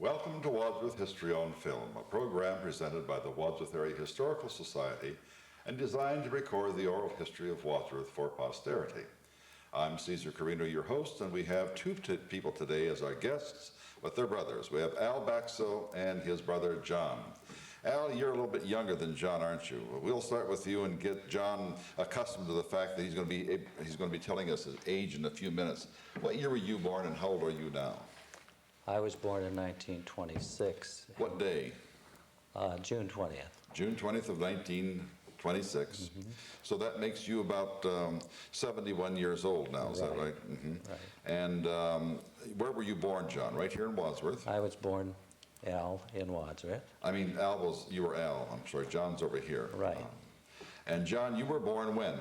Welcome to Wadsworth History on Film, a program presented by the Wadsworth Area Historical Society and designed to record the oral history of Wadsworth for posterity. I'm Caesar Carino, your host, and we have two people today as our guests with their brothers. We have Al Basco and his brother John. Al, you're a little bit younger than John, aren't you? We'll start with you and get John accustomed to the fact that he's going to be telling us his age in a few minutes. What year were you born and how old are you now? I was born in 1926. What day? June 20th. June 20th of 1926. Mm-hmm. So that makes you about 71 years old now, is that right? Mm-hmm. Right. And where were you born, John? Right here in Wadsworth? I was born, Al, in Wadsworth. I mean, you were Al, I'm sorry, John's over here. Right. And John, you were born when?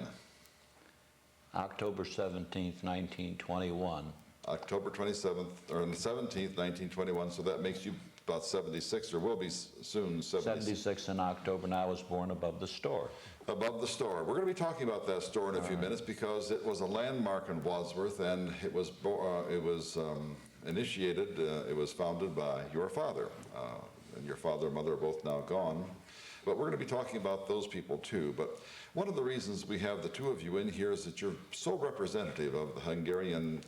October 17th, 1921. October 27th, or 17th, 1921, so that makes you about 76, or will be soon 76 in October, and I was born above the store. Above the store. We're going to be talking about that store in a few minutes because it was a landmark in Wadsworth, and it was initiated, it was founded by your father. And your father and mother are both now gone. But we're going to be talking about those people too. But one of the reasons we have the two of you in here is that you're so representative of the Hungarian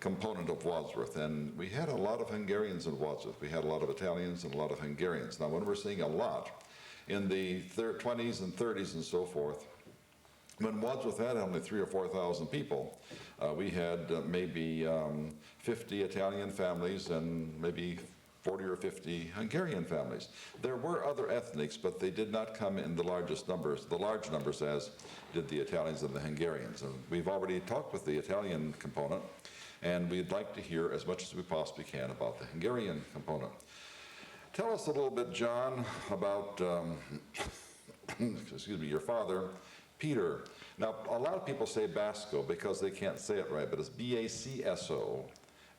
component of Wadsworth. And we had a lot of Hungarians in Wadsworth. We had a lot of Italians and a lot of Hungarians. Now, when we're seeing a lot in the 20s and 30s and so forth, when Wadsworth had only 3,000 or 4,000 people, we had maybe 50 Italian families and maybe 40 or 50 Hungarian families. There were other ethnics, but they did not come in the large numbers as did the Italians and the Hungarians. And we've already talked with the Italian component, and we'd like to hear as much as we possibly can about the Hungarian component. Tell us a little bit, John, about excuse me, your father, Peter. Now, a lot of people say Basco because they can't say it right, but it's B-A-C-S-O,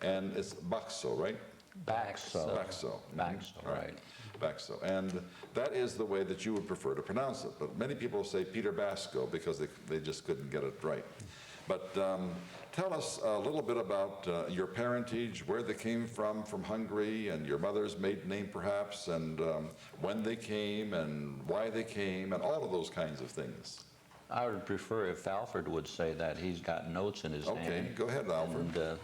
and it's Baxo, right? Baxo. Right. Baxo. And that is the way that you would prefer to pronounce it. But many people say Peter Basco because they just couldn't get it right. But tell us a little bit about your parentage, where they came from Hungary, and your mother's maiden name perhaps, and when they came, and why they came, and all of those kinds of things. I would prefer if Alfred would say that. He's got notes in his hand. Okay, go ahead, Alfred. And,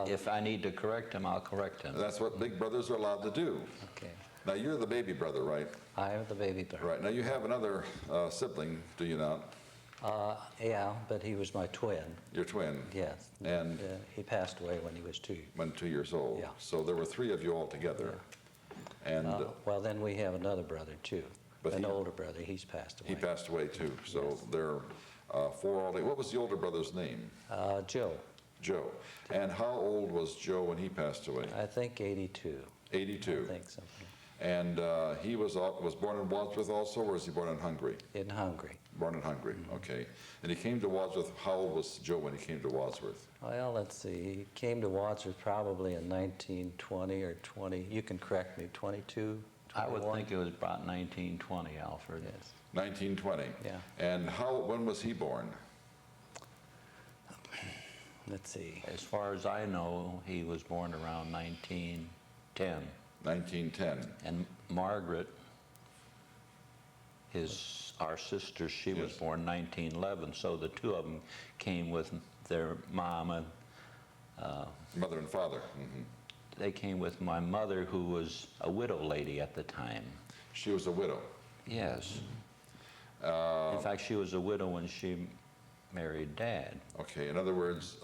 if I need to correct him, I'll correct him. That's what big brothers are allowed to do. Okay. Now, you're the baby brother, right? I am the baby brother. Right. Now, you have another sibling, do you not? Yeah, but he was my twin. Your twin? Yes. And he passed away when he was 2. When 2 years old. Yeah. So there were 3 of you all together. Yeah. And well, then we have another brother too. But an older brother. He's passed away. He passed away too. So yes. there are 4 all. What was the older brother's name? Joe. Joe. And how old was Joe when he passed away? I think 82. 82. I think something. And he was born in Wadsworth also, or was he born in Hungary? In Hungary. Born in Hungary, okay. And he came to Wadsworth. How old was Joe when he came to Wadsworth? Well, let's see. He came to Wadsworth probably in 1920 or 20. You can correct me. 22. 21? I would think it was about 1920, Alfred. Yes. 1920. Yeah. And when was he born? Let's see. As far as I know, he was born around 1910. 1910. And Margaret, our sister, she was born 1911. So the two of them came with their mom and mother and father. Mm-hmm. They came with my mother, who was a widow lady at the time. She was a widow? Yes. In fact, she was a widow when she married Dad. Okay, in other words,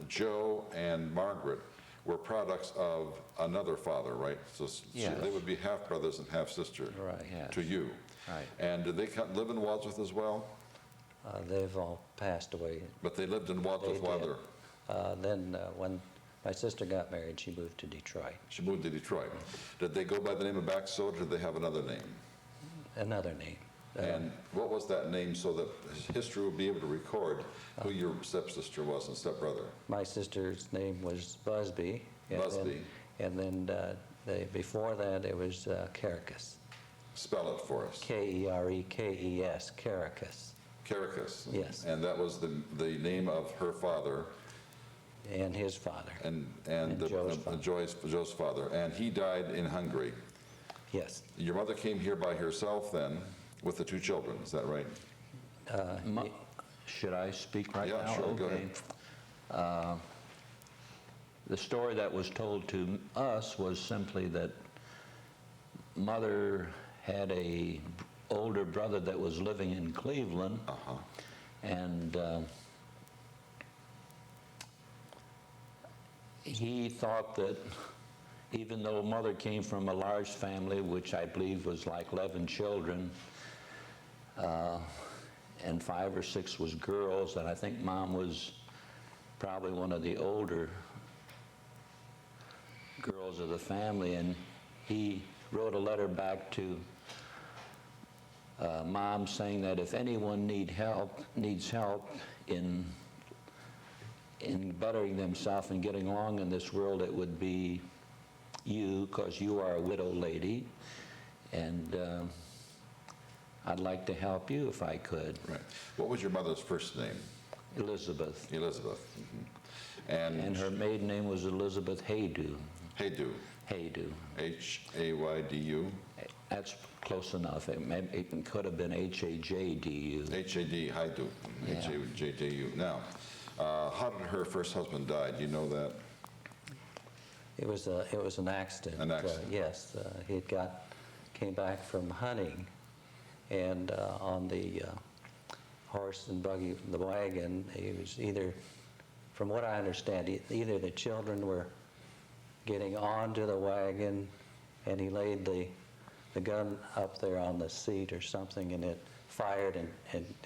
Joe and Margaret were products of another father, right? So yes. They would be half brothers and half sisters. Right. Yes. To you. Right. And did they live in Wadsworth as well? They've all passed away. But they lived in Wadsworth while then when my sister got married, she moved to Detroit. She moved to Detroit. Did they go by the name of Baxo, or did they have another name? Another name. And what was that name so that history will be able to record who your stepsister was and stepbrother? My sister's name was Busby. Busby. And then before that it was Caracas. Spell it for us. K-E-R-E-K-E-S, Caracas. Caracas. Yes. And that was the name of her father, and his father. And Joe's father. Joe's father. And he died in Hungary. Yes. Your mother came here by herself then with the 2 children, is that right? Should I speak right now? Yeah, sure, go Okay. ahead. The story that was told to us was simply that Mother had a older brother that was living in Cleveland, and he thought that even though Mother came from a large family, which I believe was like 11 children, and 5 or 6 was girls, and I think Mom was probably one of the older girls of the family, and he wrote a letter back to Mom saying that if anyone needs help in bettering themselves and getting along in this world, it would be you, because you are a widow lady, and I'd like to help you if I could. Right. What was your mother's first name? Elizabeth. Elizabeth. And her maiden name was Elizabeth Haydu. Haydu. Haydu. Haydu. That's close enough. It could have been H-A-J-D-U. H-A-D, Haydu. Yeah. H-A-J-D-U. Now, how did her first husband die? Do you know that? It was an accident. An accident. Yes, he came back from hunting, and on the horse and buggy, the wagon, he was either, from what I understand, either the children were getting onto the wagon, and he laid the gun up there on the seat or something, and it fired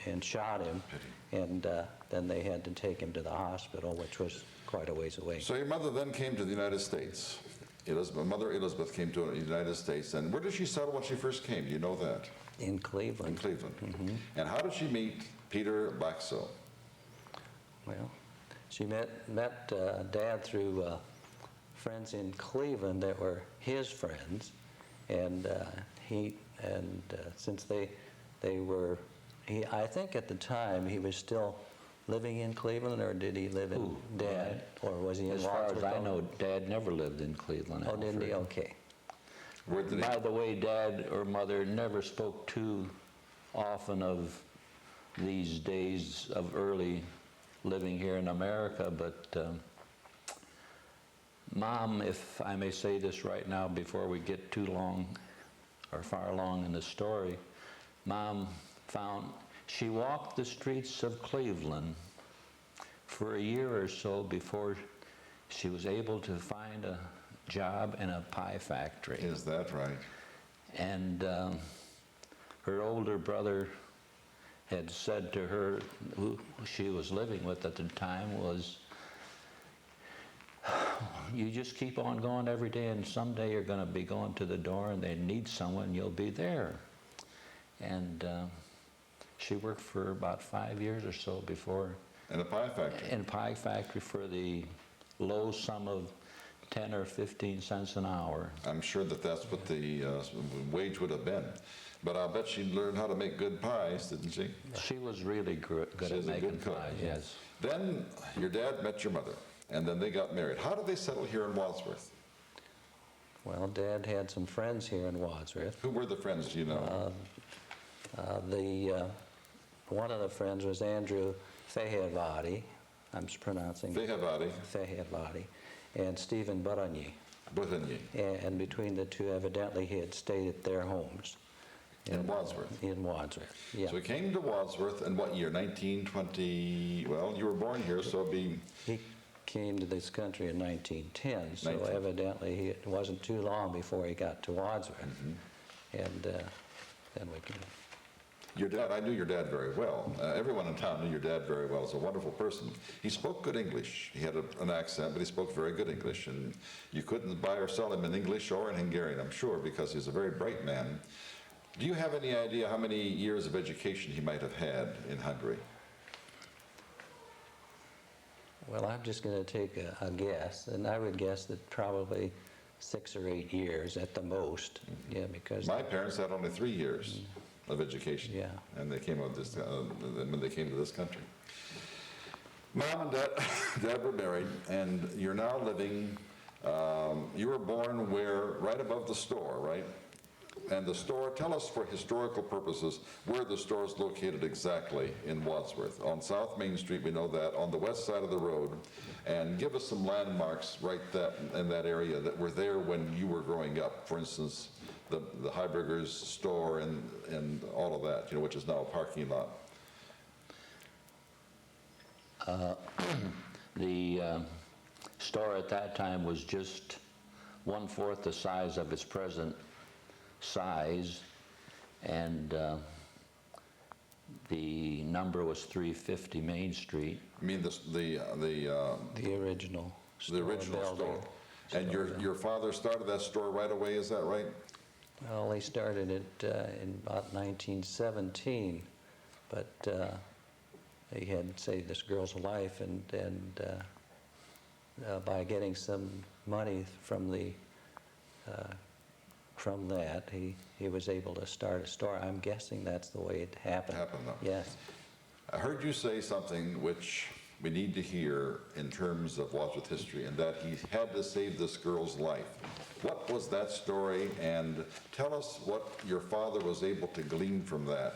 and shot him, and then they had to take him to the hospital, which was quite a ways away. So your mother then came to the United States. Mother Elizabeth came to the United States. And where did she settle when she first came? Do you know that? In Cleveland. In Cleveland. And how did she meet Peter Basco? Well, she met Dad through friends in Cleveland that were his friends, and since they were, I think at the time he was still living in Cleveland, or did he live in Dad, or was he in As far as Wadsworth? I know, Dad never lived in Cleveland. Oh, didn't he? Alfred. Okay. Where did he? By the way, Dad or Mother never spoke too often of these days of early living here in America, but Mom, if I may say this right now before we get too long or far along in the story, Mom she walked the streets of Cleveland for a year or so before she was able to find a job in a pie factory. Is that right? And her older brother had said to her, who she was living with at the time, was, you just keep on going every day, and someday you're going to be going to the door and they need someone, you'll be there. And she worked for about 5 years or so before. In a pie factory? In a pie factory for the low sum of 10 or 15 cents an hour. I'm sure that's what the wage would have been. But I'll bet she learned how to make good pies, didn't she? She was really good at making pies, yes. Then your dad met your mother, and then they got married. How did they settle here in Wadsworth? Well, Dad had some friends here in Wadsworth. Who were the friends, do you know? One of the friends was Andrew Fehevadi, I'm pronouncing Fehevadi, and Stephen Baragny. Bottigny. And between the two, evidently, he had stayed at their homes. In Wadsworth? In Wadsworth, yeah. So he came to Wadsworth in what year? 1920? Well, you were born here, so it'd be... He came to this country in 1910, so 19. evidently it wasn't too long before he got to Wadsworth. And then we came. Your dad, I knew your dad very well. Everyone in town knew your dad very well. He's a wonderful person. He spoke good English. He had an accent, but he spoke very good English. And you couldn't buy or sell him in English or in Hungarian, I'm sure, because he's a very bright man. Do you have any idea how many years of education he might have had in Hungary? Well, I'm just going to take a guess, and I would guess that probably 6 or 8 years at the most. Yeah, because My parents had only 3 years of education. Yeah. And they came out when they came to this country. Mom and Dad were married, and you're now living, you were born where, right above the store, right? And the store, tell us for historical purposes where the store is located exactly in Wadsworth. On South Main Street, we know that, on the west side of the road. And give us some landmarks right in that area that were there when you were growing up. For instance, the Heiberger's store and all of that, which is now a parking lot. The store at that time was just 1/4 the size of its present size, and the number was 350 Main Street. I mean The original store. the original store. And your father started that store right away, is that right? Well, he started it in about 1917, but he had saved this girl's life, and by getting some money from that, he was able to start a store. I'm guessing that's the way it happened. Yes. I heard you say something which we need to hear in terms of Wadsworth history, and that he had to save this girl's life. What was that story? And tell us what your father was able to glean from that,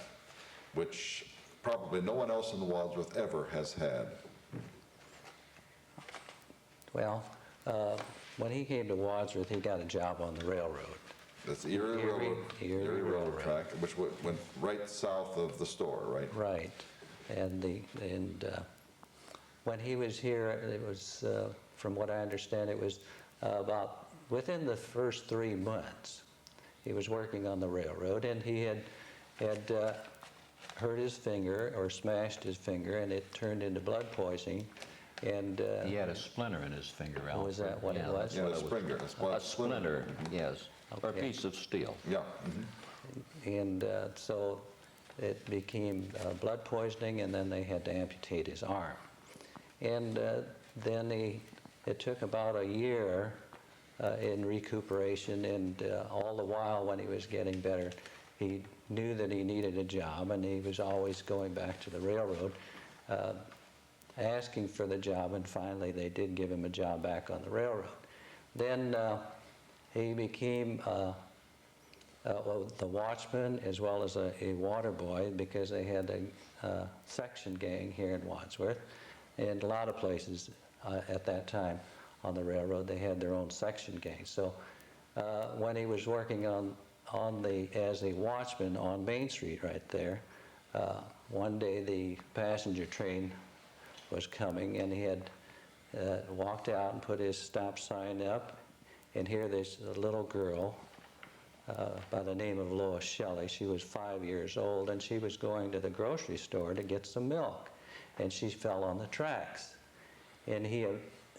which probably no one else in Wadsworth ever has had. Well, when he came to Wadsworth, he got a job on the railroad. That's the Erie Railroad track, which went right south of the store, right? Right. And when he was here, it was, from what I understand, it was about within the first 3 months. He was working on the railroad, and he had hurt his finger or smashed his finger, and it turned into blood poisoning. And He had a splinter in his finger, Alfred. was that what it was? Yeah, a splinter. A splinter, yes. Or a Okay. piece of steel. Yeah. And so it became blood poisoning, and then they had to amputate his arm. And then it took about a year in recuperation, and all the while when he was getting better, he knew that he needed a job, and he was always going back to the railroad, asking for the job, and finally they did give him a job back on the railroad. Then he became the watchman as well as a water boy, because they had a section gang here in Wadsworth, and a lot of places at that time on the railroad they had their own section gang. So when he was working as a watchman on Main Street right there, one day the passenger train was coming, and he had walked out and put his stop sign up, and here this little girl by the name of Lois Shelley. She was 5 years old, and she was going to the grocery store to get some milk, and she fell on the tracks. And he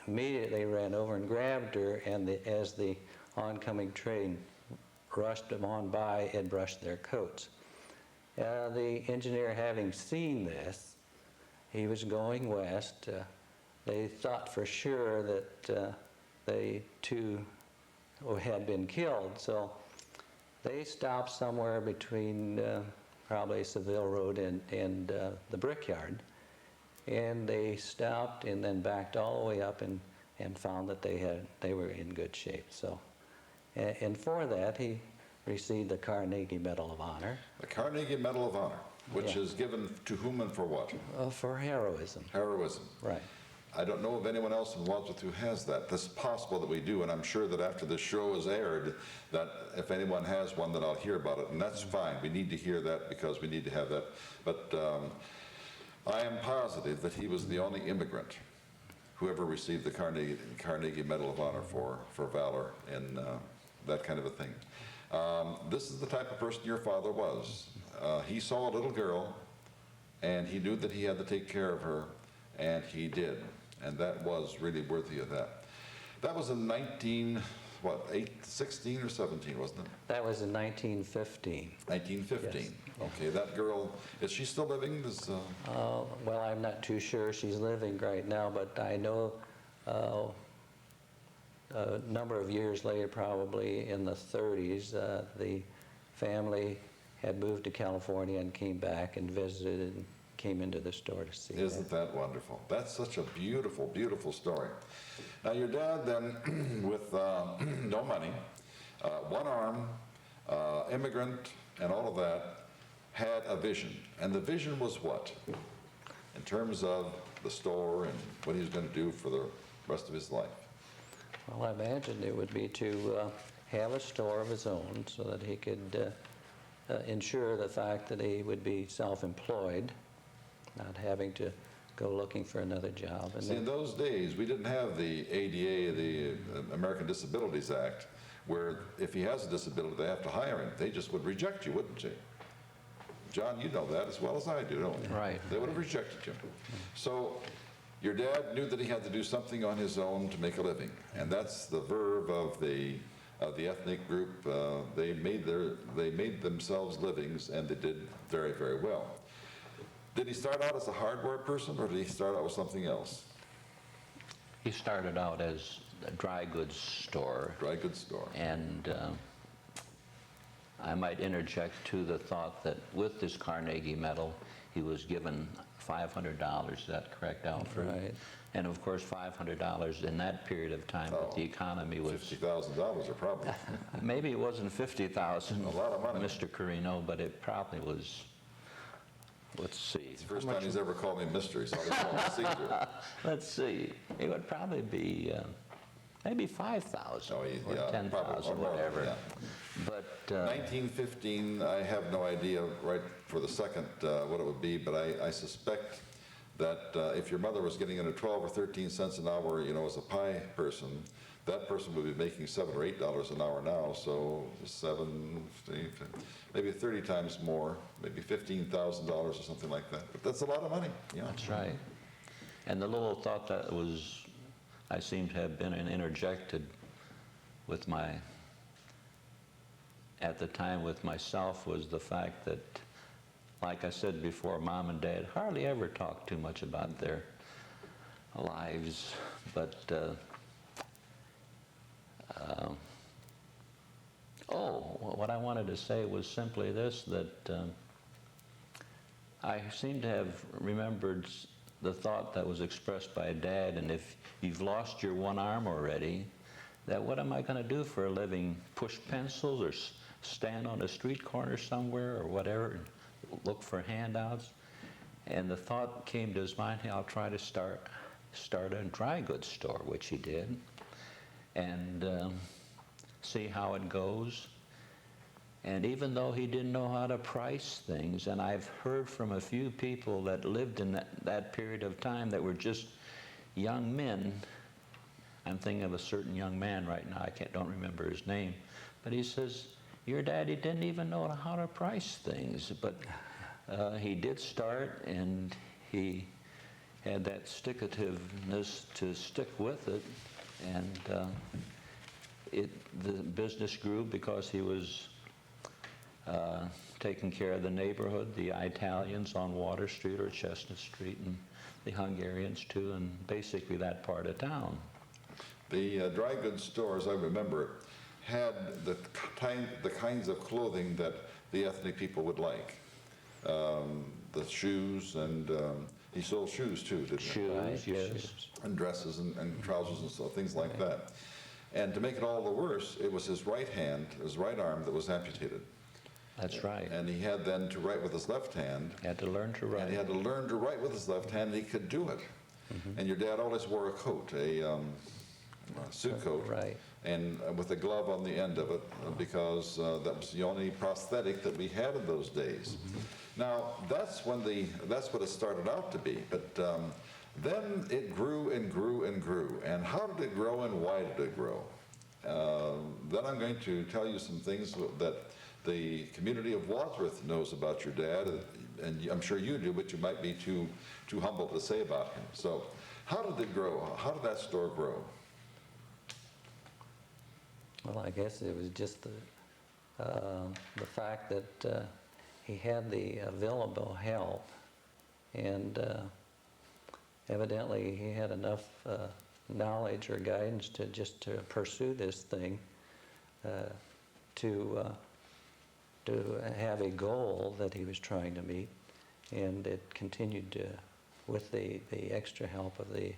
immediately ran over and grabbed her, and as the oncoming train rushed them on by, it brushed their coats. The engineer, having seen this, he was going west. They thought for sure that they two had been killed, so they stopped somewhere between probably Seville Road and the Brickyard, and they stopped and then backed all the way up and found that they were in good shape. So, and for that he received the Carnegie Medal of Honor. The Carnegie Medal of Honor, which Yeah. is given to whom and for what? For heroism. Heroism. Right. I don't know of anyone else in Wadsworth who has that. It's possible that we do, and I'm sure that after the show is aired, that if anyone has one, that I'll hear about it, and that's fine. We need to hear that because we need to have that. But I am positive that he was the only immigrant who ever received the Carnegie Medal of Honor for valor and that kind of a thing. This is the type of person your father was. He saw a little girl, and he knew that he had to take care of her, and he did. And that was really worthy of that. That was in 16 or 17, wasn't it? That was in 1915. 1915. Yes. Okay, that girl, is she still living? Well, I'm not too sure she's living right now, but I know a number of years later, probably in the 30s, the family had moved to California and came back and visited came into the store to see Isn't that wonderful? That's such a beautiful, beautiful story. Now, your dad then, with no money, one arm, immigrant, and all of that, had a vision. And the vision was what? In terms of the store and what he was going to do for the rest of his life. Well, I imagined it would be to have a store of his own so that he could ensure the fact that he would be self-employed, not having to go looking for another job. And See, in those days, we didn't have the ADA, the American Disabilities Act, where if he has a disability, they have to hire him. They just would reject you, wouldn't they? John, you know that as well as I do, don't you? Right. They would have rejected you. So your dad knew that he had to do something on his own to make a living, and that's the verve of the ethnic group. They made themselves livings, and they did very, very well. Did he start out as a hardware person, or did he start out with something else? He started out as a dry goods store. Dry goods store. And I might interject too the thought that with this Carnegie medal, he was given $500. Is that correct, Alfred? Right. And of course, $500 in that period of time, the economy was $50,000 or probably. maybe it wasn't 50,000, A lot of money. Mr. Carino, but it probably was. Let's see. It's the first time he's ever called me mystery, so I just want to see through. Let's see. It would probably be maybe 5,000 Oh, or yeah, 10,000, probably, whatever. yeah. But 1915, I have no idea right for the second what it would be, but I suspect that if your mother was getting in at 12 or 13 cents an hour, you know, as a pie person, that person would be making $7 or $8 an hour now, so 7, maybe 30 times more, maybe $15,000 or something like that. But that's a lot of money. Yeah. that's right. And the little thought that was, I seem to have been interjected with at the time with myself was the fact that, like I said before, Mom and Dad hardly ever talked too much about their lives, but what I wanted to say was simply this, that I seem to have remembered the thought that was expressed by Dad, and if you've lost your one arm already, that what am I going to do for a living? Push pencils or stand on a street corner somewhere or whatever and look for handouts? And the thought came to his mind, hey, I'll try to start a dry goods store, which he did, and see how it goes. And even though he didn't know how to price things, and I've heard from a few people that lived in that period of time that were just young men. I'm thinking of a certain young man right now, don't remember his name, but he says, your daddy didn't even know how to price things, but he did start, and he had that stick-ativeness to stick with it, and the business grew because he was taking care of the neighborhood, the Italians on Water Street or Chestnut Street, and the Hungarians too, and basically that part of town. The dry goods stores, I remember, had the kinds of clothing that the ethnic people would like. The shoes, and he sold shoes too, didn't he? Shoes, Right, yes. And dresses and trousers and so things like that. And to make it all the worse, it was his right hand, his right arm that was amputated. That's right. And he had then to write with his left hand. He had to learn to write. And he had to learn to write with his left hand, and he could do it. And your dad always wore a coat, a suit coat, Right. and with a glove on the end of it, because that was the only prosthetic that we had in those days. Now, that's what it started out to be, but then it grew and grew and grew. And how did it grow, and why did it grow? Then I'm going to tell you some things that the community of Wadsworth knows about your dad, and I'm sure you do, but you might be too humble to say about him. So how did it grow? How did that store grow? Well, I guess it was just the fact that he had the available help, and evidently he had enough knowledge or guidance to pursue this thing, to have a goal that he was trying to meet, and it continued to, with the extra help of the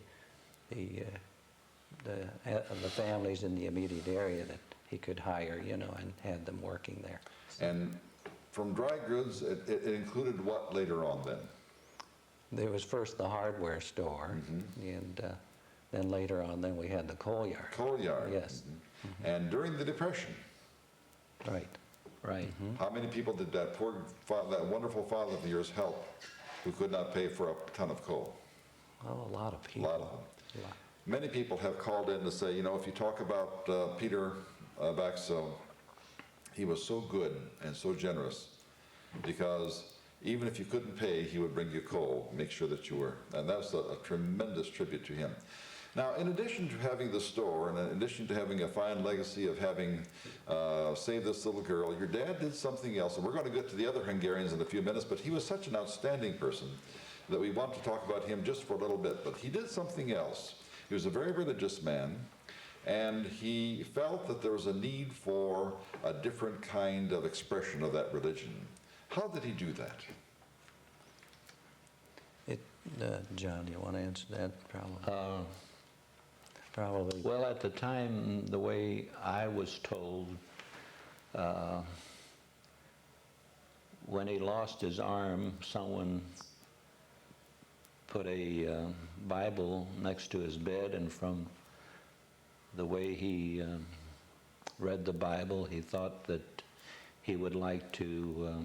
families in the immediate area that he could hire, you know, and had them working there. And from dry goods, it included what later on then? There was first the hardware store, and then later on, then we had the coal yard. Coal yard. Yes. And during the Depression, Right. Right. how many people did that that wonderful father of yours help who could not pay for a ton of coal? Well, a lot of A people. lot of them. A lot. Many people have called in to say, you know, if you talk about Peter Basco, he was so good and so generous because even if you couldn't pay, he would bring you coal, make sure that you were, and that's a tremendous tribute to him. Now, in addition to having the store, and in addition to having a fine legacy of having saved this little girl, your dad did something else, and we're going to get to the other Hungarians in a few minutes, but he was such an outstanding person that we want to talk about him just for a little bit. But he did something else. He was a very religious man, and he felt that there was a need for a different kind of expression of that religion. How did he do that? John, do you want to answer that? Probably. Probably. Well, at the time, the way I was told, when he lost his arm, someone put a Bible next to his bed, and from the way he read the Bible, he thought that he would like to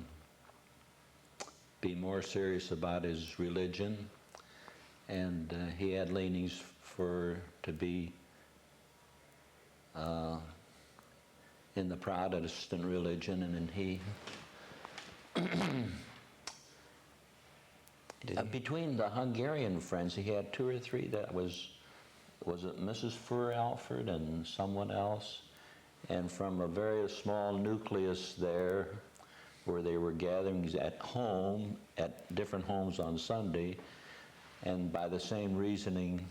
be more serious about his religion, and he had leanings to be in the Protestant religion, and then he between the Hungarian friends, he had 2 or 3 that was it Mrs. Fur Alfred and someone else, and from a very small nucleus there where they were gatherings at home, at different homes on Sunday, and by the same reasoning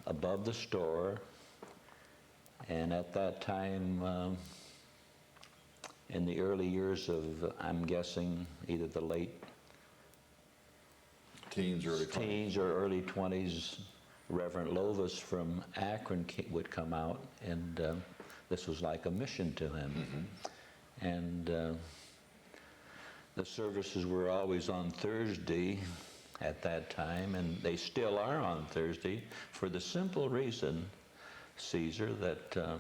above the store. And at that time, in the early years of, I'm guessing, either the late Teens, early 20s. teens or early 20s, Reverend Lovis from Akron would come out, and this was like a mission to him. And the services were always on Thursday at that time, and they still are on Thursday, for the simple reason, Caesar, that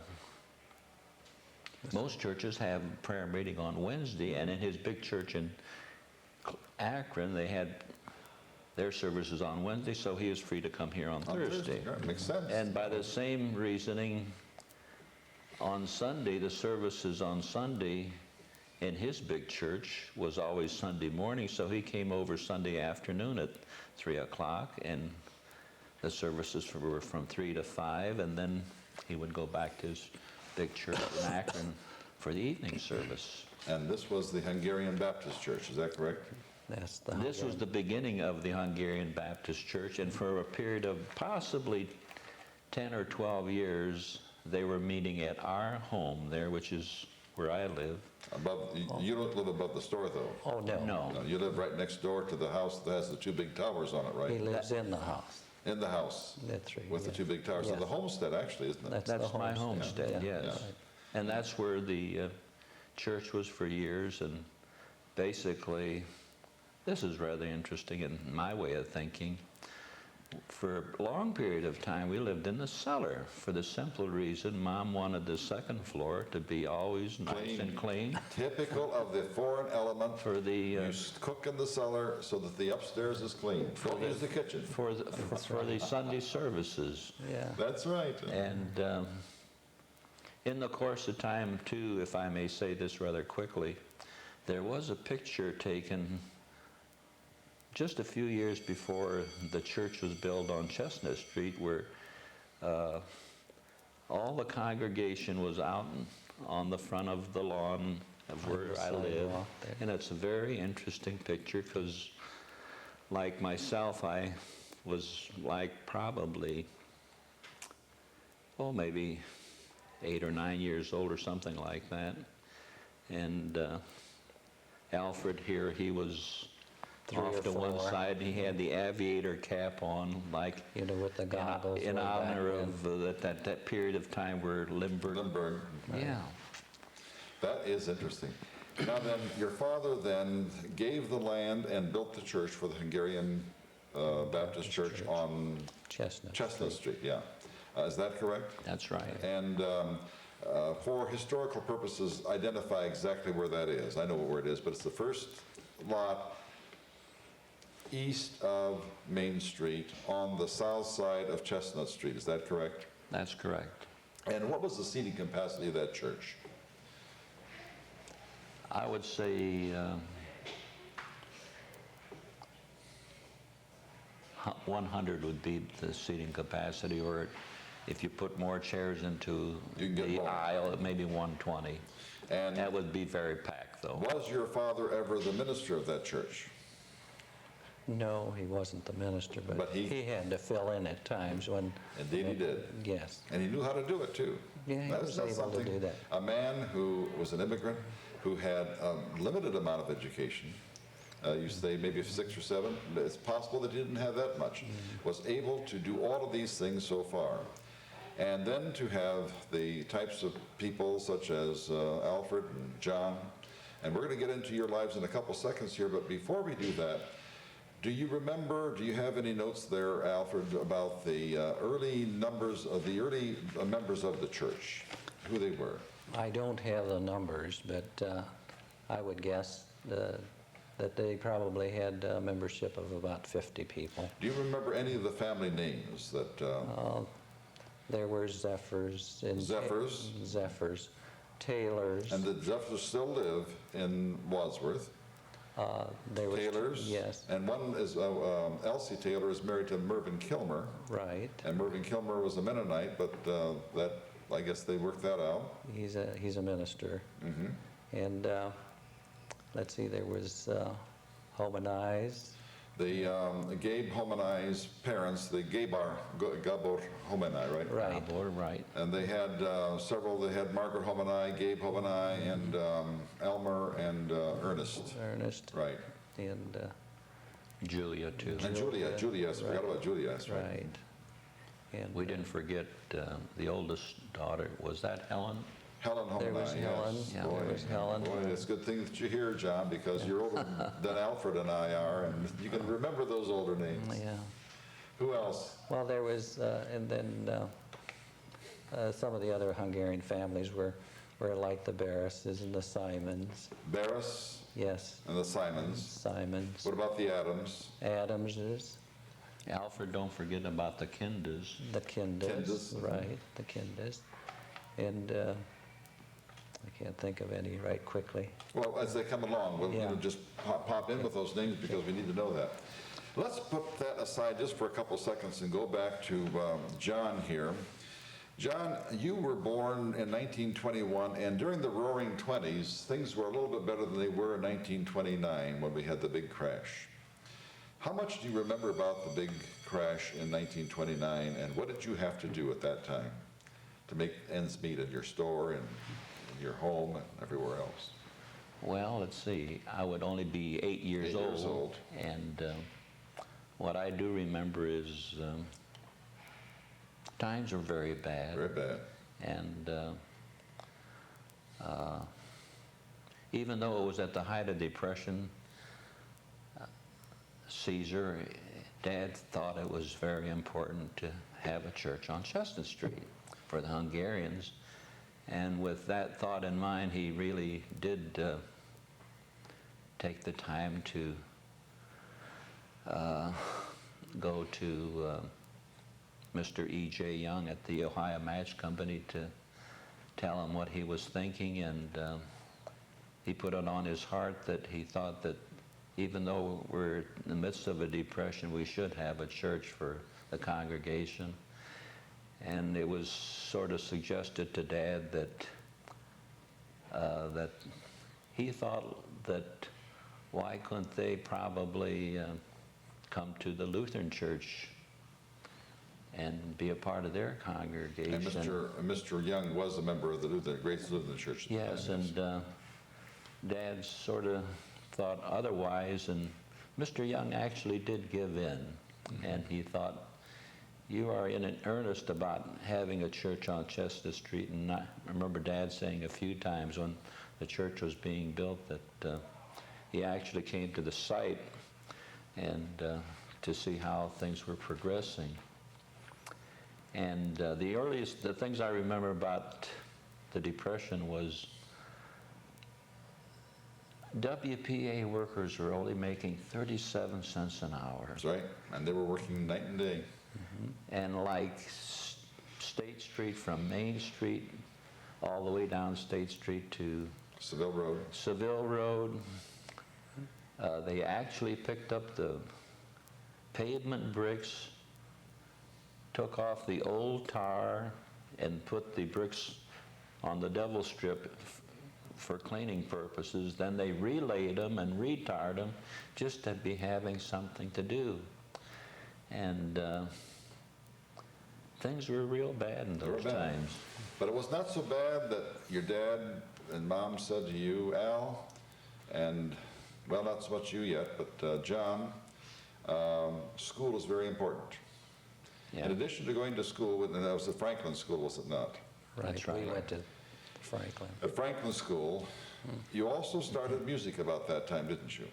most churches have prayer meeting on Wednesday, and in his big church in Akron, they had their services on Wednesday, so he was free to come here on Thursday. Right, makes sense. And by the same reasoning, on Sunday, the services on Sunday in his big church was always Sunday morning, so he came over Sunday afternoon at 3 o'clock, and the services were from 3 to 5, and then he would go back to his big church in Akron for the evening service. And this was the Hungarian Baptist Church, is that correct? That's the This was the beginning of the Hungarian Baptist Church, and for a period of possibly 10 or 12 years, they were meeting at our home there, which is where I live. You don't live above the store, though. Oh, no. No. No, you live right next door to the house that has the 2 big towers on it, He right? lives in the house. In the house. That's right. With the yeah. 2 big towers. So Yes. the homestead, actually, isn't it? That's That's the my homestead, homestead, yeah. yes. Yeah. And that's where the church was for years, and basically, this is rather interesting in my way of thinking. For a long period of time, we lived in the cellar for the simple reason Mom wanted the second floor to be always nice and clean. Typical of the foreign element. For the You cook in the cellar so that the upstairs is clean. Don't use the kitchen. for the Sunday services. Yeah. That's right. And in the course of time, too, if I may say this rather quickly, there was a picture taken just a few years before the church was built on Chestnut Street, where all the congregation was out on the front of the lawn of where I live. sidewalk there. And it's a very interesting picture because, like myself, I was like probably, maybe 8 or 9 years old or something like that. And Alfred here, he was 3 or off to one 4. side. He had the aviator cap on, like You know, with the goggles. in way back honor then. of that period of time where Limburg. Lindbergh. Yeah. That is interesting. Now then, your father then gave the land and built the church for the Hungarian Baptist Church on Chestnut. Street, yeah. Is that correct? That's right. And for historical purposes, identify exactly where that is. I know where it is, but it's the first lot east of Main Street on the south side of Chestnut Street. Is that correct? That's correct. And what was the seating capacity of that church? I would say 100 would be the seating capacity, or if you put more chairs into You can get the more. aisle, maybe 120. And That would be very packed, though. was your father ever the minister of that church? No, he wasn't the minister, But but he- he had to fill in at times when. Indeed he did. Yes. And he knew how to do it, too. Yeah, he That was is not able to something- do that. A man who was an immigrant, who had a limited amount of education, you say maybe 6 or 7, but it's possible that he didn't have that much, was able to do all of these things so far. And then to have the types of people such as Alfred and John, and we're going to get into your lives in a couple seconds here, but before we do that, do you remember, do you have any notes there, Alfred, about the early members of the church, who they were? I don't have the numbers, but I would guess that they probably had a membership of about 50 people. Do you remember any of the family names that, There were Zephyrs. Zephyrs, Taylors. and the Zephyrs still live in Wadsworth? There was Taylors? Yes, And one is, Elsie Taylor is married to Mervyn Kilmer, right. and Mervyn Kilmer was a Mennonite, but that, I guess they worked that out. He's a minister. And let's see, there was Hominize. The Gabe Homenai's parents, the Gabor Homenai, right? Right. Gabor, right. And they had several, they had Margaret Homenai, Gabe Homenai, and Elmer and Ernest. Ernest. Right. And Julia, too. And Julia, I forgot about Julia, that's right. right. And We didn't forget the oldest daughter. Was that Helen? Helen Homenai, There was yes. Helen. Yeah, Boy, there was Helen. Boy, it's a good thing that you're here, John, because you're older than Alfred and I are, and you can remember those older names. Yeah. Who else? Well, there was, and then some of the other Hungarian families were like the Barrises and the Simons. Barris Yes, and the Simons. Simons. What about the Adams? Adamses, Alfred, don't forget about the Kindas. the Kindas. Kindas. Right, the Kindas. And I can't think of any right quickly. Well, as they come along, we'll Yeah. just pop in with those names because we need to know that. Let's put that aside just for a couple seconds and go back to John here. John, you were born in 1921, and during the Roaring '20s, things were a little bit better than they were in 1929 when we had the big crash. How much do you remember about the big crash in 1929, and what did you have to do at that time to make ends meet in your store and in your home and everywhere else? Well, let's see. I would only be 8 years 8 years old. And what I do remember is times were very bad. Very bad. And even though it was at the height of Depression, Caesar, Dad thought it was very important to have a church on Chestnut Street for the Hungarians. And with that thought in mind, he really did take the time to go to Mr. E.J. Young at the Ohio Match Company to tell him what he was thinking, and he put it on his heart that he thought that even though we're in the midst of a depression, we should have a church for the congregation. And it was sort of suggested to Dad that that he thought that why couldn't they probably come to the Lutheran Church and be a part of their congregation. And Mr. Young was a member of the Grace Lutheran Church. at the Yes, time, and Dad sort of thought otherwise, and Mr. Young actually did give in, and he thought, you are in earnest about having a church on Chestnut Street, and I remember Dad saying a few times when the church was being built that he actually came to the site and to see how things were progressing. And the things I remember about the Depression was WPA workers were only making 37 cents an hour. That's right. And they were working night and day. And like State Street from Main Street all the way down State Street to Seville Road. They actually picked up the pavement bricks, took off the old tar, and put the bricks on the devil strip for cleaning purposes. Then they relayed them and retarred them just to be having something to do. And things were real bad in those times. But it was not so bad that your dad and mom said to you, Al, and, well, not so much you yet, but John, school is very important. Yeah. In addition to going to school, and that was the Franklin School, was it not? That's We right. went to Franklin. At Franklin School, you also started music about that time, didn't you?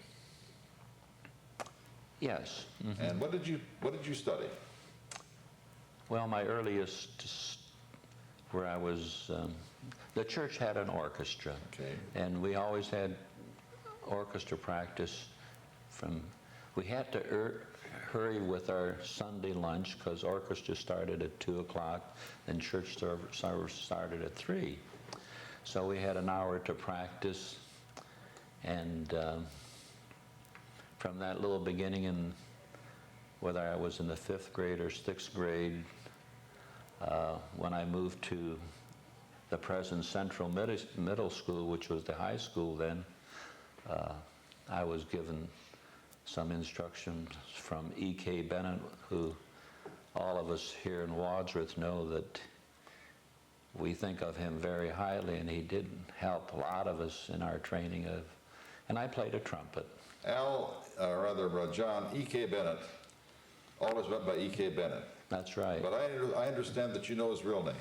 Yes. And what did you study? Well, my earliest, where I was, the church had an orchestra. Okay. And we always had orchestra practice we had to hurry with our Sunday lunch because orchestra started at 2 o'clock and church service started at 3. So we had an hour to practice. And from that little beginning, and whether I was in the 5th grade or 6th grade, when I moved to the present Central Middle School, which was the high school then, I was given some instructions from E.K. Bennett, who all of us here in Wadsworth know that we think of him very highly, and he did help a lot of us in our training and I played a trumpet. John, E.K. Bennett, always went by E.K. Bennett. That's right. But I understand that you know his real name.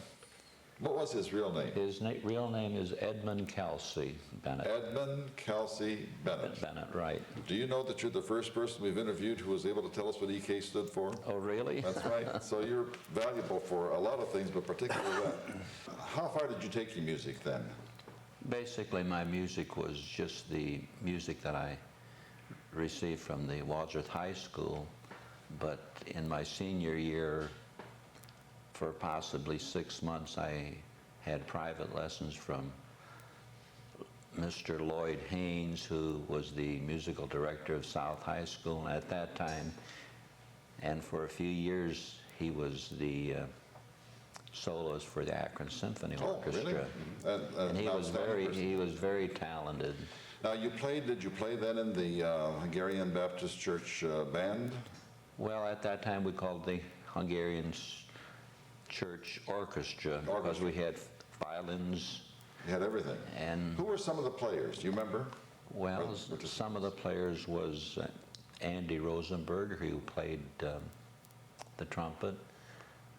What was his real name? His real name is Edmund Kelsey Bennett. Edmund Kelsey Bennett. Bennett, right. Do you know that you're the first person we've interviewed who was able to tell us what EK stood for? Oh, really? That's right. So you're valuable for a lot of things, but particularly that. How far did you take your music then? Basically, my music was just the music that I received from the Wadsworth High School, but in my senior year, for possibly 6 months, I had private lessons from Mr. Lloyd Haynes, who was the musical director of South High School at that time, and for a few years, he was the soloist for the Akron Symphony Orchestra. Really? And he was very talented. Now, did you play then in the Hungarian Baptist Church band? Well, at that time, we called the Hungarian Church Orchestra because we had violins. You had everything. And who were some of the players? Do you remember? Well, some of the players was Andy Rosenberg, who played the trumpet.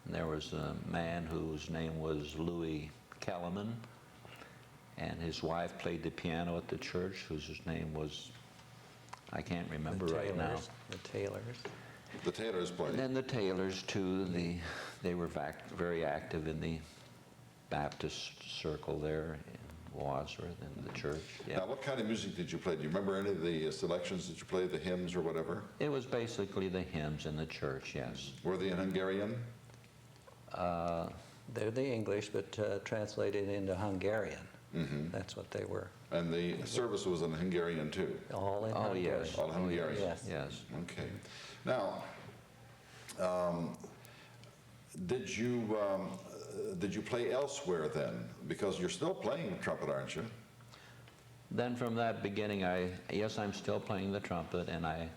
And there was a man whose name was Louis Kellerman, and his wife played the piano at the church, whose name was, I can't remember right now. The Taylors. The Taylors played. And then the Taylors, too, they were very active in the Baptist circle there in Wadsworth, in the church. Yeah. Now, what kind of music did you play? Do you remember any of the selections that you played, the hymns or whatever? It was basically the hymns in the church, yes. Were they in Hungarian? They're the English, but translated into Hungarian. Mm-hmm. That's what they were. And the service was in Hungarian, too? All in Hungarian. Yes. All Hungarian? Yes. Yes. Okay. Now, did you play elsewhere then? Because you're still playing the trumpet, aren't you? Then from that beginning, yes, I'm still playing the trumpet, and I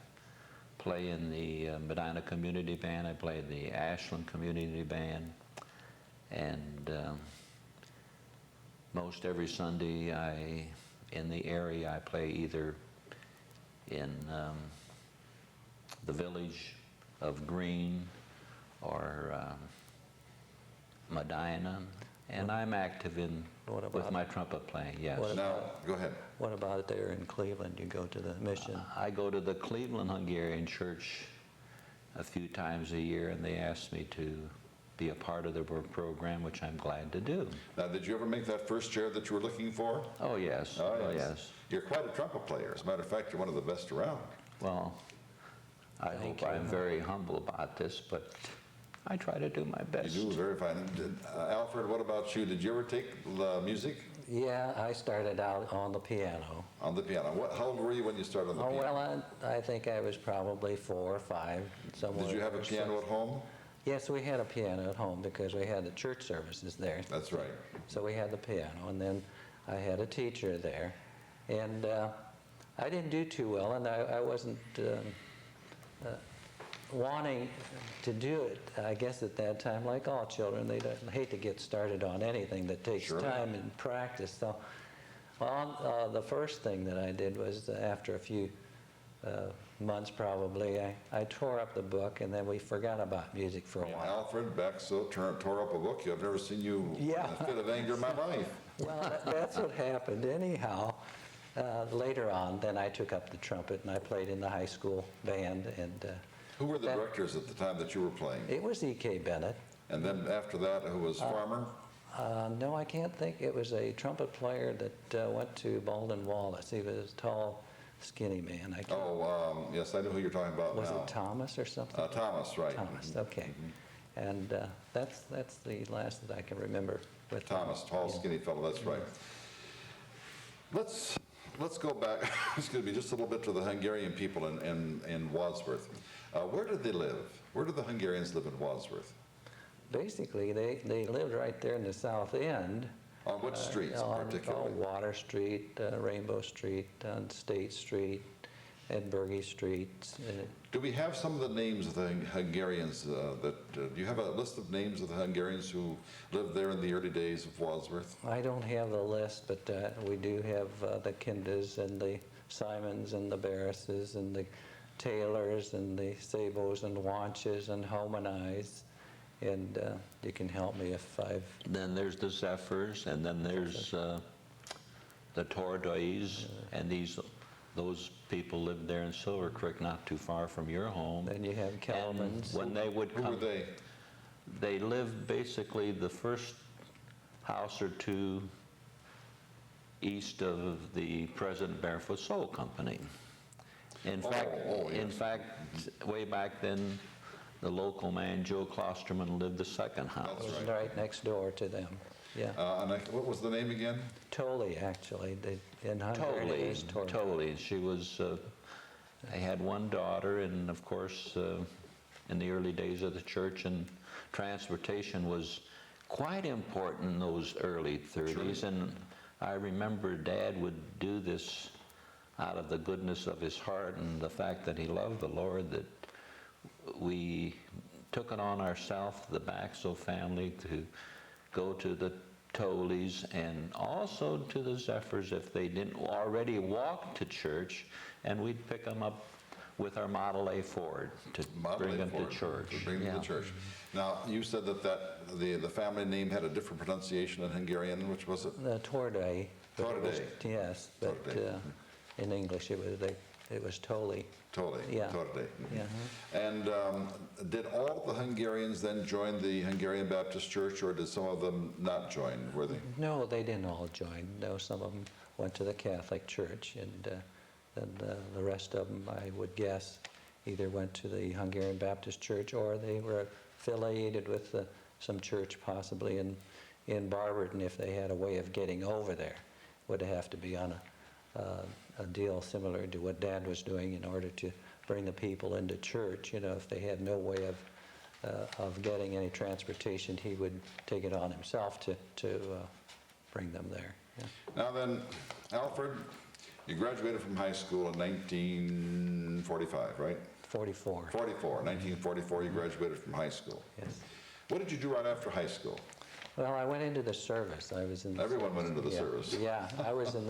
play in the Medina Community Band. I play in the Ashland Community Band, and most every Sunday in the area I play either in the village of Green or Medina, and I'm active in with my trumpet playing, yes. Now, go ahead. What about there in Cleveland? You go to the mission? I go to the Cleveland Hungarian Church a few times a year, and they ask me to be a part of their program, which I'm glad to do. Now, did you ever make that first chair that you were looking for? Oh, yes. Oh, yes. You're quite a trumpet player. As a matter of fact, you're one of the best around. Well, I hope I'm very humble about this, but I try to do my best. You do very fine. Alfred, what about you? Did you ever take music? Yeah, I started out on the piano. On the piano. How old were you when you started on the piano? Well, I think I was probably 4 or 5, somewhere. Did you have a piano at home? Yes, we had a piano at home because we had the church services there. That's right. So we had the piano, and then I had a teacher there. And I didn't do too well, and I wasn't wanting to do it, I guess, at that time. Like all children, they don't hate to get started on anything that takes time and practice. So, well, the first thing that I did was, after a few months probably, I tore up the book, and then we forgot about music for a while. Alfred Basco tore up a book. I've never seen you in a fit of anger in my life. Well, that's what happened. Anyhow, later on, then I took up the trumpet, and I played in the high school band. And who were the directors at the time that you were playing? It was E.K. Bennett. And then after that, who was Farmer? No, I can't think. It was a trumpet player that went to Baldwin Wallace. He was a tall, skinny man. Yes, I know who you're talking about now. Was it Thomas or something? Thomas, right. Thomas, okay. And that's the last that I can remember with Thomas, tall, skinny fellow, that's right. Let's go back, excuse me, just a little bit to the Hungarian people in Wadsworth. Where did they live? Where did the Hungarians live in Wadsworth? Basically, they lived right there in the south end. On what streets in particular? On Water Street, Rainbow Street, on State Street, Edinburgh Street. Do we have some of the names of the Hungarians do you have a list of names of the Hungarians who lived there in the early days of Wadsworth? I don't have the list, but we do have the Kindas and the Simons and the Barrises and the Taylors and the Sabos and Wanches and Homanais. And you can help me if I've... Then there's the Zephyrs, and then there's the Tordois, and those people lived there in Silver Creek, not too far from your home. Then you have Calvins. And when they would come... Who were they? They lived basically the first house or two east of the present Barefoot Soul Company. In fact, way back then, the local man, Joe Klosterman, lived the second house. That's right next door to them. Yeah. And what was the name again? Tolly, actually. In Hungarian, it was Tolly. Totally. She was, I had one daughter, and of course, in the early days of the church, and transportation was quite important in those early 30s. Sure. And I remember Dad would do this out of the goodness of his heart and the fact that he loved the Lord, that we took it on ourselves, the Baxo family, to go to the Tollies and also to the Zephyrs if they didn't already walk to church, and we'd pick them up with our Model A Ford to bring them to church. To church. Now, you said that the family name had a different pronunciation in Hungarian. Which was it? The Tordai. Tordai. Yes, but in English it was Tolly. Totally. Yeah. Totally. Yeah. And did all the Hungarians then join the Hungarian Baptist Church, or did some of them not join? Were they? No, they didn't all join. No, some of them went to the Catholic Church, and then the rest of them, I would guess, either went to the Hungarian Baptist Church or they were affiliated with some church possibly in Barberton if they had a way of getting over there. Would have to be on a deal similar to what Dad was doing in order to bring the people into church. You know, if they had no way of getting any transportation, he would take it on himself to bring them there. Yeah. Now then, Alfred, you graduated from high school in 1945, right? 44. 1944, you graduated from high school. Yes. What did you do right after high school? Well, I went into the service. I was in. Everyone went into the service. Yeah, I was in